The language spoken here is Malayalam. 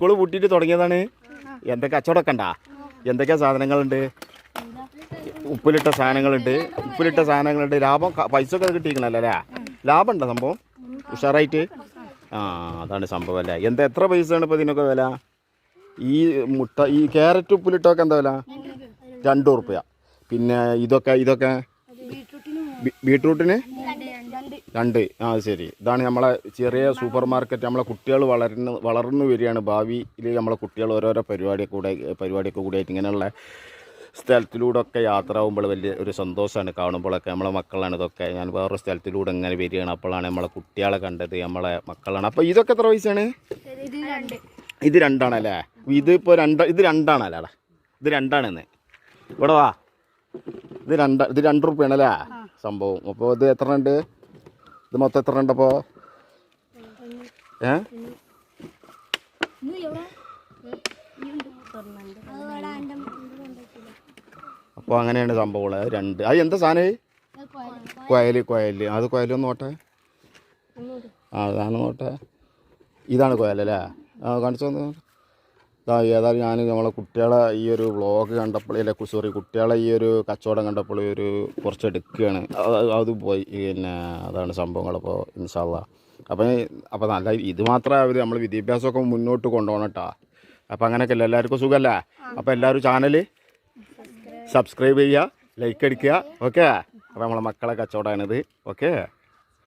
സ്കൂൾ പൂട്ടിയിട്ട് തുടങ്ങിയതാണ്. എന്തൊക്കെ കച്ചവടമൊക്കെ ഉണ്ടാ? എന്തൊക്കെയാ സാധനങ്ങളുണ്ട്? ഉപ്പിലിട്ട സാധനങ്ങളുണ്ട്. ലാഭം പൈസ ഒക്കെ കിട്ടിയിരിക്കണല്ലോ അല്ലേ? ലാഭം ഉണ്ടോ സംഭവം ഉഷാറായിട്ട്? അതാണ് സംഭവം അല്ലേ? എത്ര പൈസയാണ് ഇപ്പോൾ ഇതിനൊക്കെ വില? ഈ മുട്ട, ഈ ക്യാരറ്റ് ഉപ്പിലിട്ടൊക്കെ എന്താ വില? 2 റുപ്യ. പിന്നെ ഇതൊക്കെ ബീട്രൂട്ടിന് 2. ശരി. ഇതാണ് നമ്മളെ ചെറിയ സൂപ്പർ മാർക്കറ്റ്. നമ്മളെ കുട്ടികൾ വളർന്നു വരികയാണ്. ഭാവിയിൽ നമ്മളെ കുട്ടികൾ ഓരോരോ പരിപാടിയൊക്കെ കൂടിയായിട്ട് ഇങ്ങനെയുള്ള സ്ഥലത്തിലൂടെ ഒക്കെ യാത്ര ആകുമ്പോൾ വലിയ ഒരു സന്തോഷമാണ് കാണുമ്പോഴൊക്കെ. നമ്മളെ മക്കളാണ് ഇതൊക്കെ. ഞാൻ വേറൊരു സ്ഥലത്തിലൂടെ ഇങ്ങനെ വരികയാണ്. അപ്പോഴാണ് നമ്മളെ കുട്ടികളെ കണ്ടത്, നമ്മളെ മക്കളാണ്. അപ്പോൾ ഇതൊക്കെ എത്ര പൈസയാണ്? ഇത് 2ആണല്ലേ? ഇതിപ്പോൾ ഇത് 2ആണല്ലേടാ? ഇത് 2ആണെന്ന്. ഇവിടെ വാ. ഇത് 2 റുപ്യാണല്ലേ സംഭവം? അപ്പോൾ ഇത് എത്ര ഉണ്ട്? ഇത് മൊത്തം എത്ര ഉണ്ടപ്പോൾ? അപ്പോൾ അങ്ങനെയാണ് സംഭവങ്ങൾ. 2. അത് എന്താ സാധനം? കോയൽ. അത് കോയലൊന്ന് നോട്ടെ. അതാണ് നോട്ടെ. ഇതാണ് കോയലല്ലേ? കാണിച്ചു തന്നു. ഏതായാലും ഞാൻ നമ്മളെ കുട്ടികളെ ഈ ഒരു വ്ളോഗ് കണ്ടപ്പോൾ, കുട്ടികളെ ഈ ഒരു കച്ചവടം കണ്ടപ്പോൾ കുറച്ച് എടുക്കുകയാണ്. അത് പോയി. പിന്നെ അതാണ് സംഭവങ്ങൾ. ഇൻഷാ അല്ലാഹ്. അപ്പോൾ നല്ല ഇത് മാത്രമേ നമ്മൾ വിദ്യാഭ്യാസമൊക്കെ മുന്നോട്ട് കൊണ്ടുപോകണം കേട്ടോ. അപ്പോൾ അങ്ങനെയൊക്കെയല്ല. എല്ലാവർക്കും സുഖമല്ലേ? അപ്പോൾ എല്ലാവരും ചാനൽ സബ്സ്ക്രൈബ് ചെയ്യുക, ലൈക്ക് അടിക്കുക. ഓക്കെ. അപ്പോൾ നമ്മളെ മക്കളെ കച്ചവടമാണിത്. ഓക്കെ.